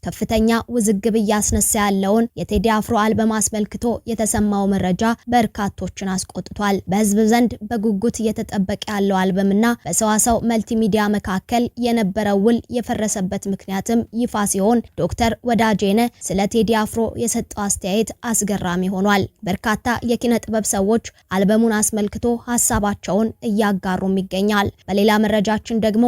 ከፍተኛ ውዝግብ እያስነሳ ያለውን የቴዲ አፍሮ አልበም አስመልክቶ የተሰማው መረጃ በርካቶችን አስቆጥቷል። በህዝብ ዘንድ በጉጉት እየተጠበቀ ያለው አልበምና በሰዋሰው መልቲሚዲያ መካከል የነበረው ውል የፈረሰበት ምክንያትም ይፋ ሲሆን ዶክተር ወዳጄነ ስለ ቴዲ አፍሮ የሰጠው አስተያየት አስገራሚ ሆኗል። በርካታ የኪነ ጥበብ ሰዎች አልበሙን አስመልክቶ ሐሳባቸውን እያጋሩም ይገኛል። በሌላ መረጃችን ደግሞ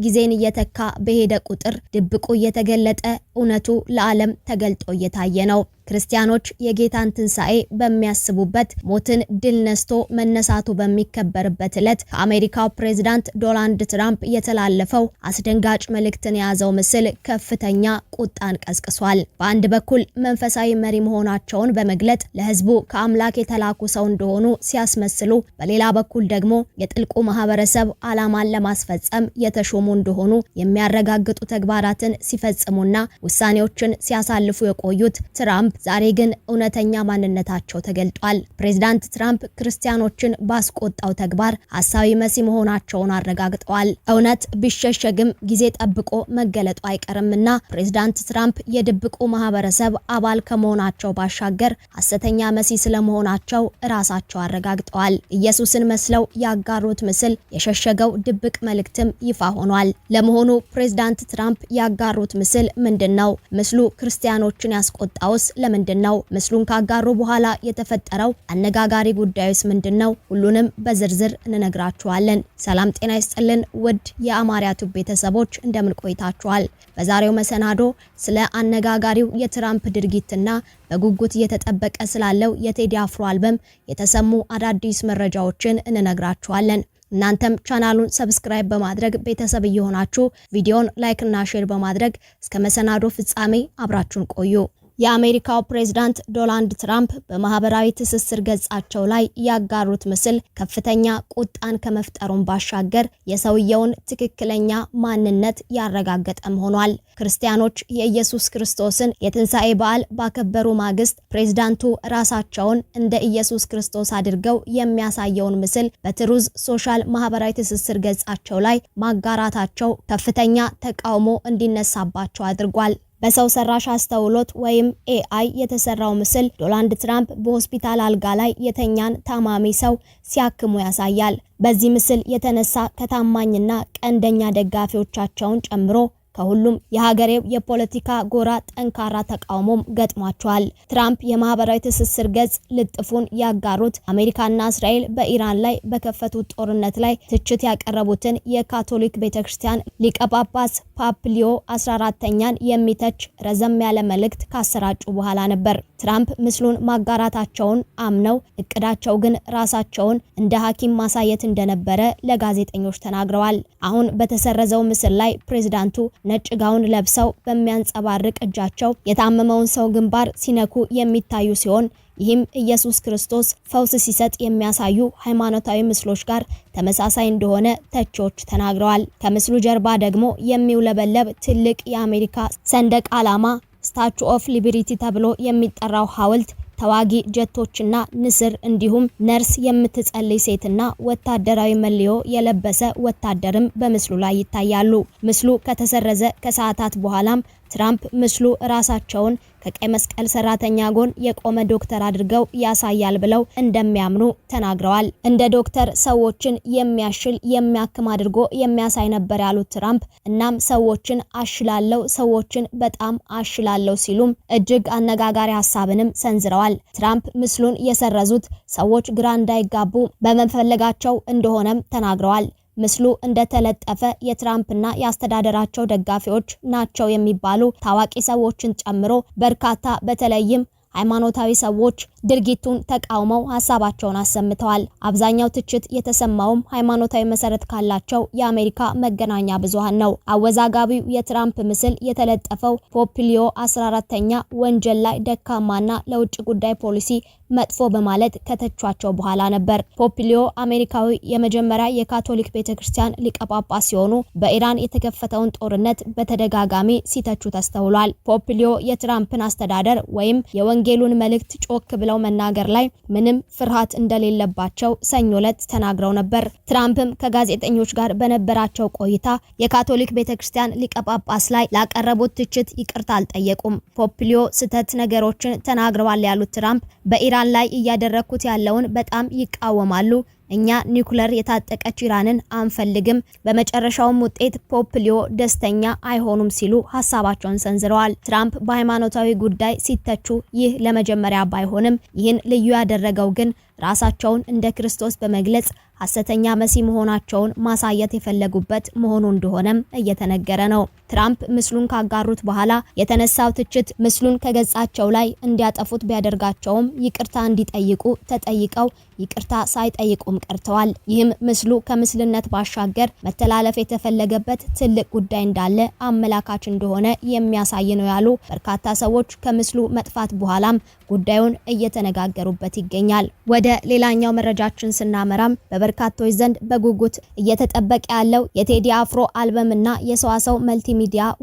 ጊዜን እየተካ በሄደ ቁጥር ድብቁ እየተገለጠ እውነቱ ለዓለም ተገልጦ እየታየ ነው። ክርስቲያኖች የጌታን ትንሣኤ በሚያስቡበት ሞትን ድል ነስቶ መነሳቱ በሚከበርበት ዕለት ከአሜሪካው ፕሬዝዳንት ዶናልድ ትራምፕ የተላለፈው አስደንጋጭ መልእክትን የያዘው ምስል ከፍተኛ ቁጣን ቀስቅሷል። በአንድ በኩል መንፈሳዊ መሪ መሆናቸውን በመግለጥ ለሕዝቡ ከአምላክ የተላኩ ሰው እንደሆኑ ሲያስመስሉ፣ በሌላ በኩል ደግሞ የጥልቁ ማህበረሰብ ዓላማን ለማስፈጸም የተሾሙ እንደሆኑ የሚያረጋግጡ ተግባራትን ሲፈጽሙና ውሳኔዎችን ሲያሳልፉ የቆዩት ትራምፕ ዛሬ ግን እውነተኛ ማንነታቸው ተገልጧል። ፕሬዝዳንት ትራምፕ ክርስቲያኖችን ባስቆጣው ተግባር ሐሳዊ መሲህ መሆናቸውን አረጋግጠዋል። እውነት ቢሸሸግም ጊዜ ጠብቆ መገለጡ አይቀርምና ፕሬዝዳንት ትራምፕ የድብቁ ማህበረሰብ አባል ከመሆናቸው ባሻገር ሐሰተኛ መሲህ ስለመሆናቸው ራሳቸው አረጋግጠዋል። ኢየሱስን መስለው ያጋሩት ምስል የሸሸገው ድብቅ መልእክትም ይፋ ሆኗል። ለመሆኑ ፕሬዝዳንት ትራምፕ ያጋሩት ምስል ምንድነው? ምስሉ ክርስቲያኖችን ያስቆጣውስ ለምንድነው? ምስሉን ካጋሩ በኋላ የተፈጠረው አነጋጋሪ ጉዳይስ ምንድነው? ሁሉንም በዝርዝር እንነግራችኋለን። ሰላም ጤና ይስጥልን ውድ የአማርያ ቱብ ቤተሰቦች እንደምን ቆይታችኋል? በዛሬው መሰናዶ ስለ አነጋጋሪው የትራምፕ ድርጊትና በጉጉት እየተጠበቀ ስላለው የቴዲ አፍሮ አልበም የተሰሙ አዳዲስ መረጃዎችን እንነግራችኋለን። እናንተም ቻናሉን ሰብስክራይብ በማድረግ ቤተሰብ እየሆናችሁ ቪዲዮን ላይክ እና ሼር በማድረግ እስከ መሰናዶ ፍጻሜ አብራችሁን ቆዩ። የአሜሪካው ፕሬዝዳንት ዶናልድ ትራምፕ በማህበራዊ ትስስር ገጻቸው ላይ ያጋሩት ምስል ከፍተኛ ቁጣን ከመፍጠሩን ባሻገር የሰውየውን ትክክለኛ ማንነት ያረጋገጠም ሆኗል። ክርስቲያኖች የኢየሱስ ክርስቶስን የትንሣኤ በዓል ባከበሩ ማግስት ፕሬዝዳንቱ ራሳቸውን እንደ ኢየሱስ ክርስቶስ አድርገው የሚያሳየውን ምስል በትሩዝ ሶሻል ማህበራዊ ትስስር ገጻቸው ላይ ማጋራታቸው ከፍተኛ ተቃውሞ እንዲነሳባቸው አድርጓል። በሰው ሰራሽ አስተውሎት ወይም AI የተሰራው ምስል ዶናልድ ትራምፕ በሆስፒታል አልጋ ላይ የተኛን ታማሚ ሰው ሲያክሙ ያሳያል። በዚህ ምስል የተነሳ ከታማኝና ቀንደኛ ደጋፊዎቻቸውን ጨምሮ ከሁሉም የሀገሬው የፖለቲካ ጎራ ጠንካራ ተቃውሞም ገጥሟቸዋል። ትራምፕ የማህበራዊ ትስስር ገጽ ልጥፉን ያጋሩት አሜሪካና እስራኤል በኢራን ላይ በከፈቱት ጦርነት ላይ ትችት ያቀረቡትን የካቶሊክ ቤተክርስቲያን ሊቀ ጳጳስ ፓፕ ሊዮ 14ኛን የሚተች ረዘም ያለ መልእክት ካሰራጩ በኋላ ነበር። ትራምፕ ምስሉን ማጋራታቸውን አምነው እቅዳቸው ግን ራሳቸውን እንደ ሐኪም ማሳየት እንደነበረ ለጋዜጠኞች ተናግረዋል። አሁን በተሰረዘው ምስል ላይ ፕሬዝዳንቱ ነጭ ጋውን ለብሰው በሚያንጸባርቅ እጃቸው የታመመውን ሰው ግንባር ሲነኩ የሚታዩ ሲሆን ይህም ኢየሱስ ክርስቶስ ፈውስ ሲሰጥ የሚያሳዩ ሃይማኖታዊ ምስሎች ጋር ተመሳሳይ እንደሆነ ተቺዎች ተናግረዋል። ከምስሉ ጀርባ ደግሞ የሚውለበለብ ትልቅ የአሜሪካ ሰንደቅ ዓላማ ስታቹ ኦፍ ሊበርቲ ተብሎ የሚጠራው ሐውልት፣ ተዋጊ ጀቶችና ንስር እንዲሁም ነርስ የምትጸልይ ሴትና ወታደራዊ መለዮ የለበሰ ወታደርም በምስሉ ላይ ይታያሉ። ምስሉ ከተሰረዘ ከሰዓታት በኋላም ትራምፕ ምስሉ ራሳቸውን ከቀይ መስቀል ሰራተኛ ጎን የቆመ ዶክተር አድርገው ያሳያል ብለው እንደሚያምኑ ተናግረዋል። እንደ ዶክተር ሰዎችን የሚያሽል የሚያክም አድርጎ የሚያሳይ ነበር ያሉት ትራምፕ እናም ሰዎችን አሽላለው፣ ሰዎችን በጣም አሽላለው ሲሉም እጅግ አነጋጋሪ ሐሳብንም ሰንዝረዋል። ትራምፕ ምስሉን የሰረዙት ሰዎች ግራ እንዳይጋቡ በመፈለጋቸው እንደሆነም ተናግረዋል። ምስሉ እንደተለጠፈ የትራምፕና የአስተዳደራቸው ደጋፊዎች ናቸው የሚባሉ ታዋቂ ሰዎችን ጨምሮ በርካታ በተለይም ሃይማኖታዊ ሰዎች ድርጊቱን ተቃውመው ሐሳባቸውን አሰምተዋል። አብዛኛው ትችት የተሰማውም ሃይማኖታዊ መሰረት ካላቸው የአሜሪካ መገናኛ ብዙሃን ነው። አወዛጋቢው የትራምፕ ምስል የተለጠፈው ፖፕ ሊዮ 14ኛ ወንጀል ላይ ደካማና ለውጭ ጉዳይ ፖሊሲ መጥፎ በማለት ከተቿቸው በኋላ ነበር። ፖፕ ሊዮ አሜሪካዊ የመጀመሪያ የካቶሊክ ቤተክርስቲያን ሊቀ ጳጳስ ሲሆኑ በኢራን የተከፈተውን ጦርነት በተደጋጋሚ ሲተቹ ተስተውሏል። ፖፕ ሊዮ የትራምፕን አስተዳደር ወይም የወንጌሉን መልእክት ጮክ ብለው መናገር ላይ ምንም ፍርሃት እንደሌለባቸው ሰኞ ዕለት ተናግረው ነበር። ትራምፕም ከጋዜጠኞች ጋር በነበራቸው ቆይታ የካቶሊክ ቤተክርስቲያን ሊቀ ጳጳስ ላይ ላቀረቡት ትችት ይቅርታ አልጠየቁም። ፖፕ ሊዮ ስህተት ነገሮችን ተናግረዋል ያሉት ትራምፕ በኢራን ላይ እያደረኩት ያለውን በጣም ይቃወማሉ። እኛ ኒውክሌር የታጠቀች ኢራንን አንፈልግም። በመጨረሻውም ውጤት ፖፕ ሊዮ ደስተኛ አይሆኑም ሲሉ ሀሳባቸውን ሰንዝረዋል። ትራምፕ በሃይማኖታዊ ጉዳይ ሲተቹ ይህ ለመጀመሪያ ባይሆንም ይህን ልዩ ያደረገው ግን ራሳቸውን እንደ ክርስቶስ በመግለጽ ሐሰተኛ መሲህ መሆናቸውን ማሳየት የፈለጉበት መሆኑ እንደሆነም እየተነገረ ነው። ትራምፕ ምስሉን ካጋሩት በኋላ የተነሳው ትችት ምስሉን ከገጻቸው ላይ እንዲያጠፉት ቢያደርጋቸውም ይቅርታ እንዲጠይቁ ተጠይቀው ይቅርታ ሳይጠይቁም ቀርተዋል። ይህም ምስሉ ከምስልነት ባሻገር መተላለፍ የተፈለገበት ትልቅ ጉዳይ እንዳለ አመላካች እንደሆነ የሚያሳይ ነው ያሉ በርካታ ሰዎች ከምስሉ መጥፋት በኋላም ጉዳዩን እየተነጋገሩበት ይገኛል። ወደ ሌላኛው መረጃችን ስናመራም በበርካቶች ዘንድ በጉጉት እየተጠበቀ ያለው የቴዲ አፍሮ አልበምና የሰዋሰው መልቲሚዲያ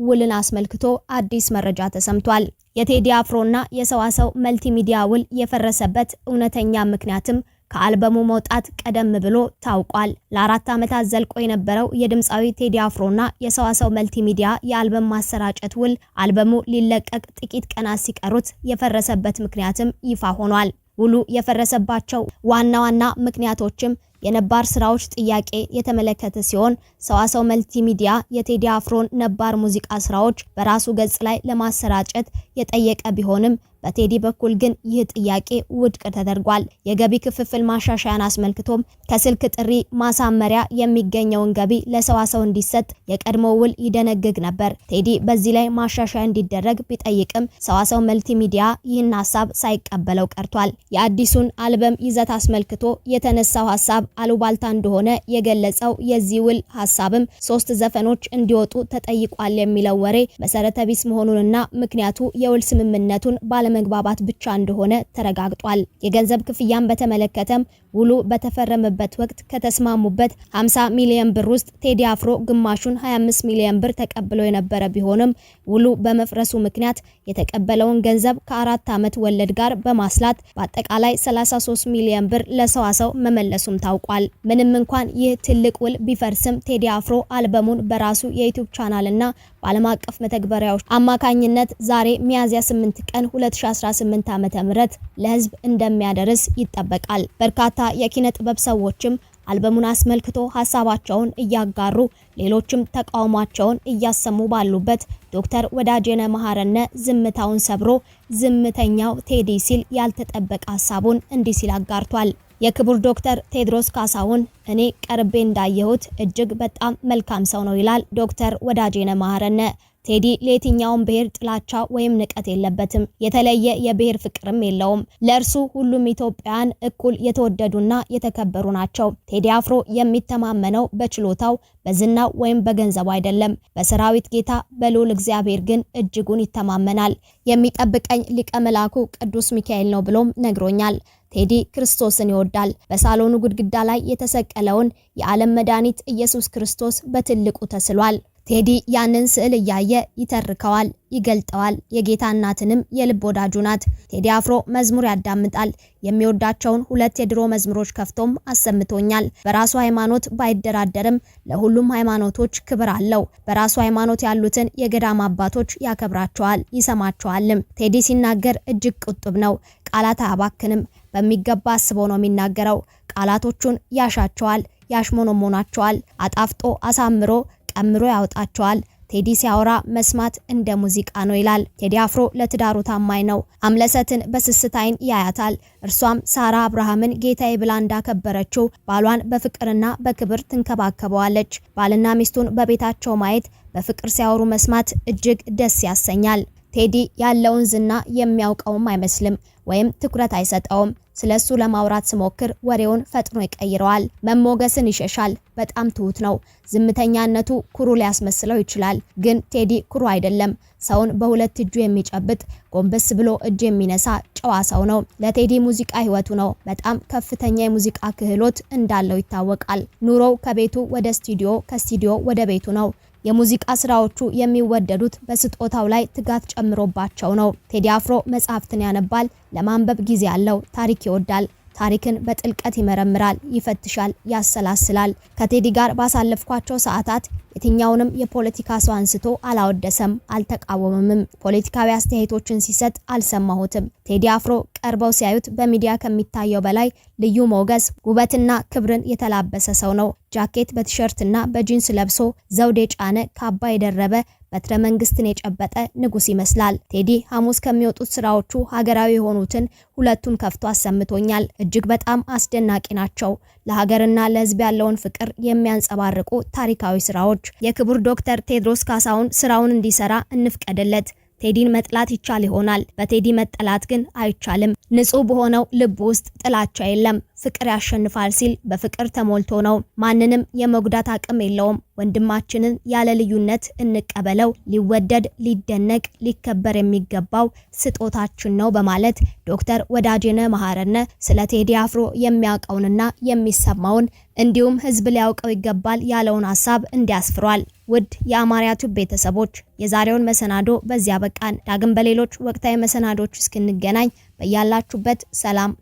ውልን አስመልክቶ አዲስ መረጃ ተሰምቷል። የቴዲ አፍሮና የሰዋሰው መልቲሚዲያ ውል የፈረሰበት እውነተኛ ምክንያትም ከአልበሙ መውጣት ቀደም ብሎ ታውቋል። ለ4 ዓመታት ዘልቆ የነበረው የድምፃዊ ቴዲ አፍሮና የሰዋሰው መልቲሚዲያ የአልበም ማሰራጨት ውል አልበሙ ሊለቀቅ ጥቂት ቀናት ሲቀሩት የፈረሰበት ምክንያትም ይፋ ሆኗል። ውሉ የፈረሰባቸው ዋና ዋና ምክንያቶችም የነባር ስራዎች ጥያቄ የተመለከተ ሲሆን ሰዋሰው መልቲሚዲያ የቴዲ አፍሮን ነባር ሙዚቃ ስራዎች በራሱ ገጽ ላይ ለማሰራጨት የጠየቀ ቢሆንም በቴዲ በኩል ግን ይህ ጥያቄ ውድቅ ተደርጓል። የገቢ ክፍፍል ማሻሻያን አስመልክቶም ከስልክ ጥሪ ማሳመሪያ የሚገኘውን ገቢ ለሰዋሰው እንዲሰጥ የቀድሞ ውል ይደነግግ ነበር። ቴዲ በዚህ ላይ ማሻሻያ እንዲደረግ ቢጠይቅም ሰዋሰው መልቲሚዲያ ይህን ሀሳብ ሳይቀበለው ቀርቷል። የአዲሱን አልበም ይዘት አስመልክቶ የተነሳው ሀሳብ አሉባልታ እንደሆነ የገለጸው የዚህ ውል ሀሳብም 3 ዘፈኖች እንዲወጡ ተጠይቋል የሚለው ወሬ መሰረተ ቢስ መሆኑንና ምክንያቱ የውል ስምምነቱን ባለመግባባት ብቻ እንደሆነ ተረጋግጧል። የገንዘብ ክፍያን በተመለከተም ውሉ በተፈረመበት ወቅት ከተስማሙበት 50 ሚሊዮን ብር ውስጥ ቴዲ አፍሮ ግማሹን 25 ሚሊዮን ብር ተቀብሎ የነበረ ቢሆንም ውሉ በመፍረሱ ምክንያት የተቀበለውን ገንዘብ ከ4 ዓመት ወለድ ጋር በማስላት በአጠቃላይ 33 ሚሊዮን ብር ለሰዋሰው መመለሱም ታውቋል። ምንም እንኳን ይህ ትልቅ ውል ቢፈርስም ቴዲ አፍሮ አልበሙን በራሱ የዩቲዩብ ቻናልና በዓለም አቀፍ መተግበሪያዎች አማካኝነት ዛሬ ሚያዝያ 8 ቀን 2018 ዓ.ም ለህዝብ እንደሚያደርስ ይጠበቃል። በርካታ የኪነ ጥበብ ሰዎችም አልበሙን አስመልክቶ ሀሳባቸውን እያጋሩ ሌሎችም ተቃውሟቸውን እያሰሙ ባሉበት ዶክተር ወዳጄነ መሐረነ ዝምታውን ሰብሮ ዝምተኛው ቴዲ ሲል ያልተጠበቀ ሀሳቡን እንዲህ ሲል አጋርቷል። የክቡር ዶክተር ቴድሮስ ካሳሁን እኔ ቀርቤ እንዳየሁት እጅግ በጣም መልካም ሰው ነው ይላል ዶክተር ወዳጄነ መሐረነ። ቴዲ ለየትኛውም ብሔር ጥላቻ ወይም ንቀት የለበትም። የተለየ የብሔር ፍቅርም የለውም። ለእርሱ ሁሉም ኢትዮጵያውያን እኩል የተወደዱና የተከበሩ ናቸው። ቴዲ አፍሮ የሚተማመነው በችሎታው በዝናው ወይም በገንዘቡ አይደለም። በሰራዊት ጌታ በልዑል እግዚአብሔር ግን እጅጉን ይተማመናል። የሚጠብቀኝ ሊቀ መላኩ ቅዱስ ሚካኤል ነው ብሎም ነግሮኛል። ቴዲ ክርስቶስን ይወዳል። በሳሎኑ ግድግዳ ላይ የተሰቀለውን የዓለም መድኃኒት ኢየሱስ ክርስቶስ በትልቁ ተስሏል። ቴዲ ያንን ስዕል እያየ ይተርከዋል፣ ይገልጠዋል። የጌታ እናትንም የልብ ወዳጁ ናት። ቴዲ አፍሮ መዝሙር ያዳምጣል። የሚወዳቸውን 2 የድሮ መዝሙሮች ከፍቶም አሰምቶኛል። በራሱ ሃይማኖት ባይደራደርም ለሁሉም ሃይማኖቶች ክብር አለው። በራሱ ሃይማኖት ያሉትን የገዳም አባቶች ያከብራቸዋል፣ ይሰማቸዋልም። ቴዲ ሲናገር እጅግ ቁጥብ ነው። ቃላት አያባክንም። በሚገባ አስቦ ነው የሚናገረው። ቃላቶቹን ያሻቸዋል፣ ያሽሞኖሞናቸዋል። አጣፍጦ አሳምሮ ቀምሮ ያወጣቸዋል። ቴዲ ሲያወራ መስማት እንደ ሙዚቃ ነው ይላል። ቴዲ አፍሮ ለትዳሩ ታማኝ ነው። አምለሰትን በስስት አይን ያያታል። እርሷም ሳራ አብርሃምን ጌታዬ ብላ እንዳከበረችው ባሏን በፍቅርና በክብር ትንከባከበዋለች። ባልና ሚስቱን በቤታቸው ማየት፣ በፍቅር ሲያወሩ መስማት እጅግ ደስ ያሰኛል። ቴዲ ያለውን ዝና የሚያውቀውም አይመስልም ወይም ትኩረት አይሰጠውም። ስለሱ ለማውራት ስሞክር ወሬውን ፈጥኖ ይቀይረዋል። መሞገስን ይሸሻል። በጣም ትሁት ነው። ዝምተኛነቱ ኩሩ ሊያስመስለው ይችላል፣ ግን ቴዲ ኩሩ አይደለም። ሰውን በሁለት እጁ የሚጨብጥ ጎንበስ ብሎ እጅ የሚነሳ ጨዋ ሰው ነው። ለቴዲ ሙዚቃ ህይወቱ ነው። በጣም ከፍተኛ የሙዚቃ ክህሎት እንዳለው ይታወቃል። ኑሮው ከቤቱ ወደ ስቱዲዮ፣ ከስቱዲዮ ወደ ቤቱ ነው። የሙዚቃ ስራዎቹ የሚወደዱት በስጦታው ላይ ትጋት ጨምሮባቸው ነው። ቴዲ አፍሮ መጽሐፍትን ያነባል፣ ለማንበብ ጊዜ አለው፣ ታሪክ ይወዳል። ታሪክን በጥልቀት ይመረምራል፣ ይፈትሻል፣ ያሰላስላል። ከቴዲ ጋር ባሳለፍኳቸው ሰዓታት የትኛውንም የፖለቲካ ሰው አንስቶ አላወደሰም፣ አልተቃወመም። ፖለቲካዊ አስተያየቶችን ሲሰጥ አልሰማሁትም። ቴዲ አፍሮ ቀርበው ሲያዩት በሚዲያ ከሚታየው በላይ ልዩ ሞገስ፣ ውበትና ክብርን የተላበሰ ሰው ነው። ጃኬት በቲሸርትና በጂንስ ለብሶ ዘውድ የጫነ ካባ የደረበ በትረ መንግስትን የጨበጠ ንጉስ ይመስላል። ቴዲ ሐሙስ ከሚወጡት ስራዎቹ ሀገራዊ የሆኑትን ሁለቱን ከፍቶ አሰምቶኛል። እጅግ በጣም አስደናቂ ናቸው። ለሀገርና ለሕዝብ ያለውን ፍቅር የሚያንጸባርቁ ታሪካዊ ስራዎች። የክቡር ዶክተር ቴድሮስ ካሳሁን ስራውን እንዲሰራ እንፍቀድለት። ቴዲን መጥላት ይቻል ይሆናል፣ በቴዲ መጠላት ግን አይቻልም። ንጹህ በሆነው ልብ ውስጥ ጥላቻ የለም፣ ፍቅር ያሸንፋል ሲል በፍቅር ተሞልቶ ነው። ማንንም የመጉዳት አቅም የለውም። ወንድማችንን ያለ ልዩነት እንቀበለው። ሊወደድ፣ ሊደነቅ፣ ሊከበር የሚገባው ስጦታችን ነው በማለት ዶክተር ወዳጄነ መሐረነ ስለ ቴዲ አፍሮ የሚያውቀውንና የሚሰማውን እንዲሁም ህዝብ ሊያውቀው ይገባል ያለውን ሐሳብ እንዲያስፍሯል። ውድ የአማርያ ቲዩብ ቤተሰቦች የዛሬውን መሰናዶ በዚያ በቃን። ዳግም በሌሎች ወቅታዊ መሰናዶች እስክንገናኝ በያላችሁበት ሰላም